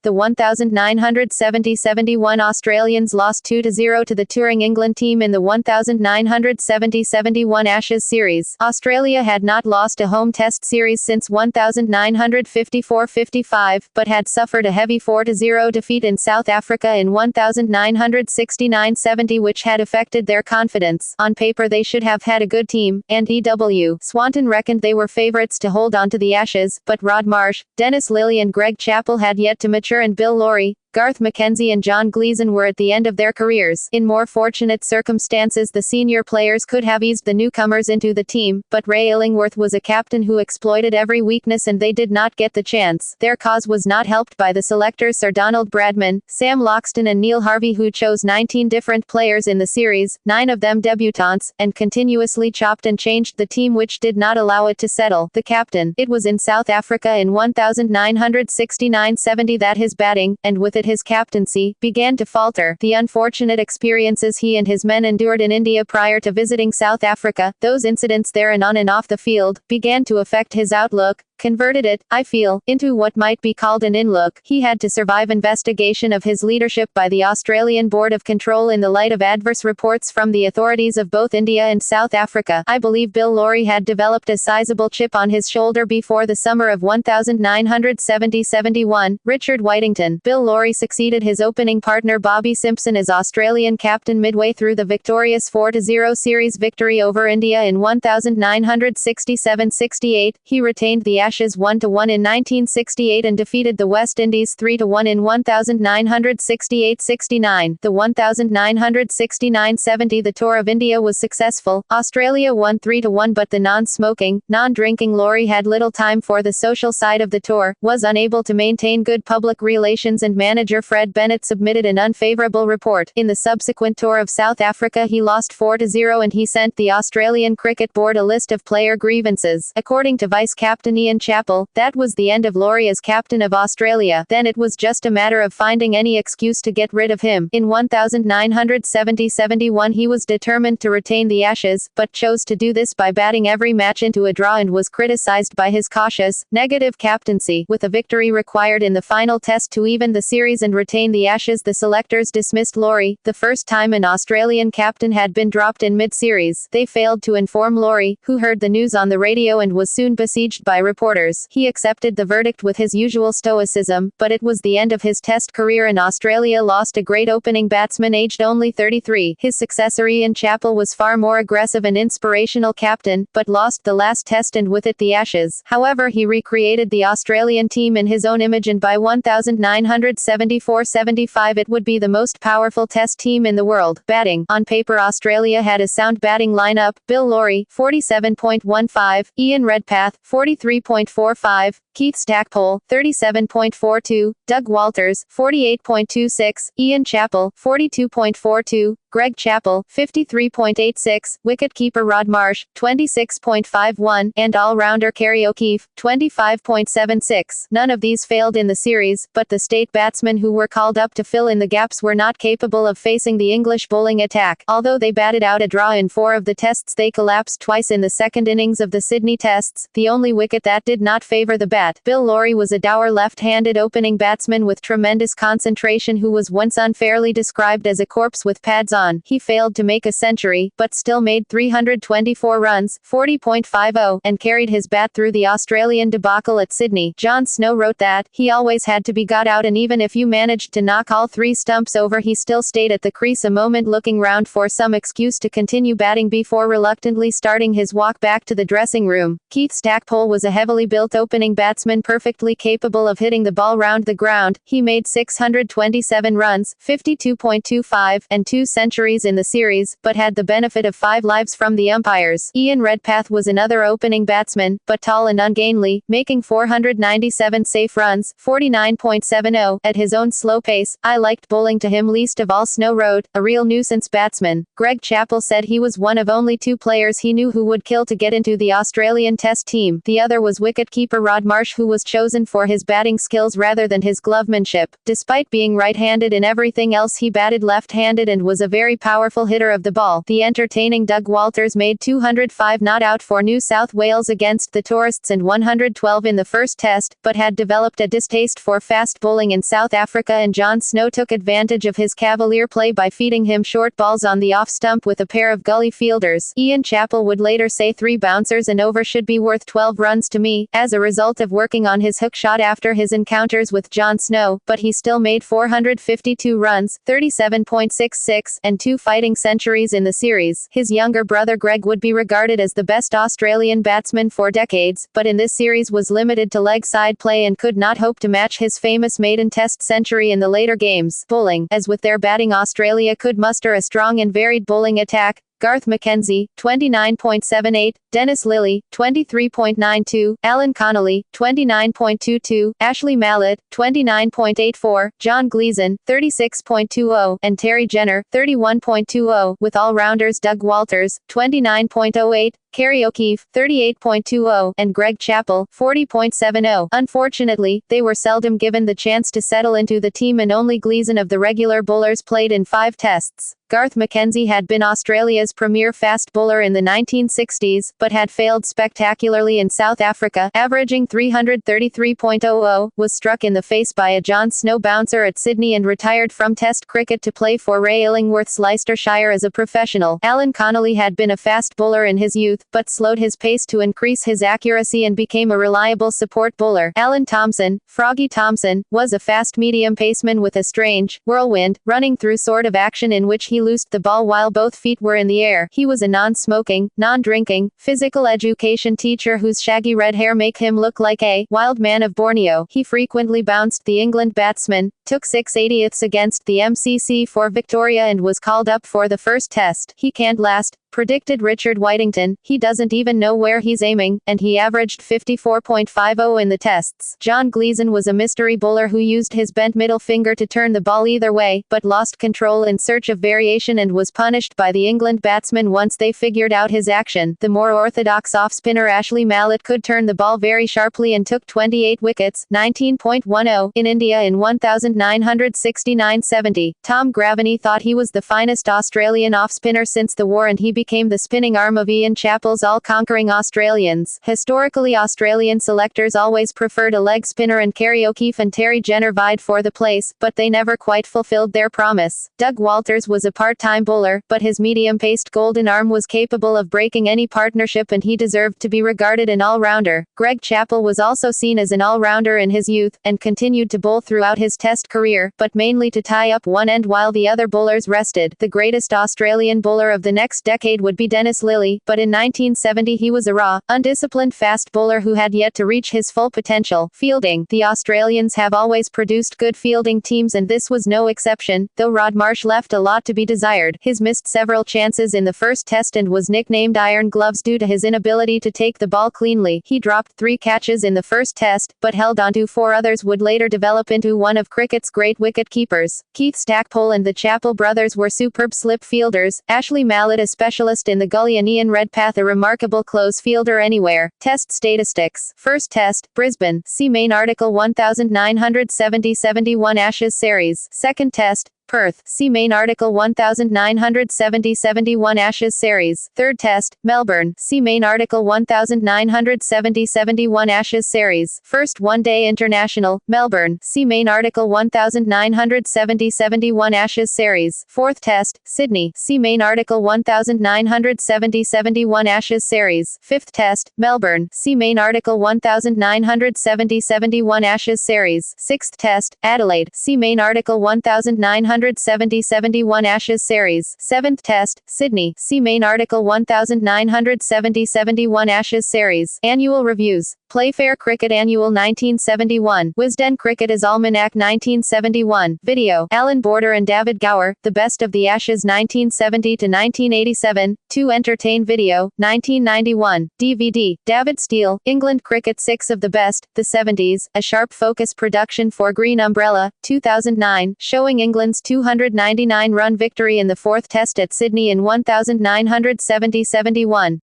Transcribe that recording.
The 1970-71 Australians lost 2-0 to the touring England team in the 1970-71 Ashes series. Australia had not lost a home test series since 1954-55, but had suffered a heavy 4-0 defeat in South Africa in 1969-70, which had affected their confidence. On paper they should have had a good team, and E.W. Swanton reckoned they were favourites to hold on to the Ashes, but Rod Marsh, Dennis Lillee and Greg Chappell had yet to mature, and Bill Lawry, Garth McKenzie and John Gleeson were at the end of their careers. In more fortunate circumstances, the senior players could have eased the newcomers into the team, but Ray Illingworth was a captain who exploited every weakness and they did not get the chance. Their cause was not helped by the selectors Sir Donald Bradman, Sam Loxton and Neil Harvey, who chose 19 different players in the series, 9 of them debutants, and continuously chopped and changed the team, which did not allow it to settle. The captain. It was in South Africa in 1969-70 that his batting, and with it his captaincy, began to falter. The unfortunate experiences he and his men endured in India prior to visiting South Africa, those incidents there and on and off the field, began to affect his outlook, converted it, I feel, into what might be called an in-look. He had to survive investigation of his leadership by the Australian Board of Control in the light of adverse reports from the authorities of both India and South Africa. I believe Bill Lawry had developed a sizable chip on his shoulder before the summer of 1970-71. Richard Whitington. Bill Lawry succeeded his opening partner Bobby Simpson as Australian captain midway through the victorious 4-0 series victory over India in 1967-68. He retained the Ashes 1-1 in 1968 and defeated the West Indies 3-1 in 1968-69. The 1969-70 the tour of India was successful. Australia won 3-1, but the non-smoking, non-drinking Lawry had little time for the social side of the tour, was unable to maintain good public relations, and manager Fred Bennett submitted an unfavourable report. In the subsequent tour of South Africa he lost 4-0 and he sent the Australian Cricket Board a list of player grievances. According to vice-captain Ian Chappell, that was the end of Lawry as captain of Australia. Then it was just a matter of finding any excuse to get rid of him. In 1970-71 he was determined to retain the Ashes, but chose to do this by batting every match into a draw and was criticised by his cautious, negative captaincy. With a victory required in the final test to even the series and retain the Ashes, the selectors dismissed Lawry, the first time an Australian captain had been dropped in mid-series. They failed to inform Lawry, who heard the news on the radio and was soon besieged by reporters. He accepted the verdict with his usual stoicism, but it was the end of his test career and Australia lost a great opening batsman aged only 33. His successor Ian Chappell was far more aggressive and inspirational captain, but lost the last test and with it the Ashes. However, he recreated the Australian team in his own image, and by 1974-75 it would be the most powerful test team in the world. Batting. On paper Australia had a sound batting lineup. Bill Lawry, 47.15, Ian Redpath, 43.45, Keith Stackpole, 37.42, Doug Walters, 48.26, Ian Chappell, 42.42, Greg Chappell, 53.86, wicket-keeper Rod Marsh, 26.51, and all-rounder Kerry O'Keefe, 25.76. None of these failed in the series, but the state batsmen who were called up to fill in the gaps were not capable of facing the English bowling attack. Although they batted out a draw in 4 of the tests, they collapsed twice in the second innings of the Sydney tests, the only wicket that did not favour the bat. Bill Lawry was a dour left-handed opening batsman with tremendous concentration who was once unfairly described as a corpse with pads on. He failed to make a century, but still made 324 runs, 40.50, and carried his bat through the Australian debacle at Sydney. John Snow wrote that, he always had to be got out, and even if you managed to knock all 3 stumps over he still stayed at the crease a moment looking round for some excuse to continue batting before reluctantly starting his walk back to the dressing room. Keith Stackpole was a heavily built opening batsman perfectly capable of hitting the ball round the ground. He made 627 runs, 52.25, and 2 centuries in the series, but had the benefit of 5 lives from the umpires. Ian Redpath was another opening batsman, but tall and ungainly, making 497 safe runs, 49.70, at his own slow pace. I liked bowling to him least of all, Snow wrote, a real nuisance batsman. Greg Chappell said he was one of only 2 players he knew who would kill to get into the Australian Test team. The other was wicket-keeper Rod Marsh, who was chosen for his batting skills rather than his glovemanship. Despite being right-handed in everything else, he batted left-handed and was a very very powerful hitter of the ball. The entertaining Doug Walters made 205 not out for New South Wales against the Tourists and 112 in the first test, but had developed a distaste for fast bowling in South Africa, and John Snow took advantage of his cavalier play by feeding him short balls on the off stump with a pair of gully fielders. Ian Chappell would later say 3 bouncers and over should be worth 12 runs to me, as a result of working on his hook shot after his encounters with John Snow, but he still made 452 runs, 37.66, and 2 fighting centuries in the series. His younger brother Greg would be regarded as the best Australian batsman for decades, but in this series was limited to leg side play and could not hope to match his famous maiden test century in the later games. Bowling. As with their batting, Australia could muster a strong and varied bowling attack. Garth Mackenzie, 29.78, Dennis Lilly, 23.92, Alan Connolly, 29.22, Ashley Mallett, 29.84, John Gleeson, 36.20, and Terry Jenner, 31.20, with all-rounders Doug Walters, 29.08, Kerry O'Keefe, 38.20, and Greg Chappell, 40.70. Unfortunately, they were seldom given the chance to settle into the team, and only Gleeson of the regular bowlers played in 5 tests. Garth Mackenzie had been Australia's premier fast bowler in the 1960s, but had failed spectacularly in South Africa, averaging 333.00, was struck in the face by a John Snow bouncer at Sydney and retired from Test cricket to play for Ray Illingworth's Leicestershire as a professional. Alan Connolly had been a fast bowler in his youth, but slowed his pace to increase his accuracy and became a reliable support bowler. Alan Thompson, Froggy Thompson, was a fast medium paceman with a strange, whirlwind, running through sort of action in which he loosed the ball while both feet were in the air. He was a non-smoking, non-drinking, physical education teacher whose shaggy red hair make him look like a wild man of Borneo. He frequently bounced the England batsmen, took 6/80ths against the MCC for Victoria, and was called up for the first test. He can't last, predicted Richard Whitington. He doesn't even know where he's aiming, and he averaged 54.50 in the tests. John Gleeson was a mystery bowler who used his bent middle finger to turn the ball either way, but lost control in search of variation and was punished by the England batsmen once they figured out his action. The more orthodox off-spinner Ashley Mallett could turn the ball very sharply and took 28 wickets, 19.10, in India in 1969-70. Tom Graveny thought he was the finest Australian off-spinner since the war, and he became the spinning arm of Ian Chappell's all-conquering Australians. Historically, Australian selectors always preferred a leg spinner, and Kerry O'Keefe and Terry Jenner vied for the place, but they never quite fulfilled their promise. Doug Walters was a part-time bowler, but his medium-paced golden arm was capable of breaking any partnership, and he deserved to be regarded an all-rounder. Greg Chappell was also seen as an all-rounder in his youth, and continued to bowl throughout his test career, but mainly to tie up one end while the other bowlers rested. The greatest Australian bowler of the next decade would be Dennis Lilly, but in 1970 he was a raw, undisciplined fast bowler who had yet to reach his full potential. Fielding. The Australians have always produced good fielding teams, and this was no exception, though Rod Marsh left a lot to be desired. His missed several chances in the first test and was nicknamed Iron Gloves due to his inability to take the ball cleanly. He dropped 3 catches in the first test, but held onto 4 others would later develop into one of cricket's great wicket keepers. Keith Stackpole and the Chappell brothers were superb slip fielders, Ashley Mallett a specialist in the gully, and Ian Redpath a remarkable close fielder anywhere. Test statistics. First test, Brisbane. See main article 1970-71 Ashes series. Second test, Perth. See main article 1970-71 Ashes series. Third test, Melbourne. See main article 1970-71 Ashes series. First one-day international, Melbourne. See main article 1970-71 Ashes series. Fourth test, Sydney. See main article 1970-71 Ashes series. Fifth test, Melbourne. See main article 1970-71 Ashes series. Sixth test, Adelaide. See main article 1970-71 Ashes series. Seventh test, Sydney. See main article 1970-71 Ashes series. Annual reviews. Playfair Cricket Annual 1971. Wisden Cricket is Almanac 1971. Video. Alan Border and David Gower, The Best of the Ashes 1970-1987. 2 Entertain Video, 1991. DVD. David Steele, England Cricket 6 of the Best, the 70s, a sharp focus production for Green Umbrella, 2009, showing England's 299-run victory in the 4th Test at Sydney in 1970-71.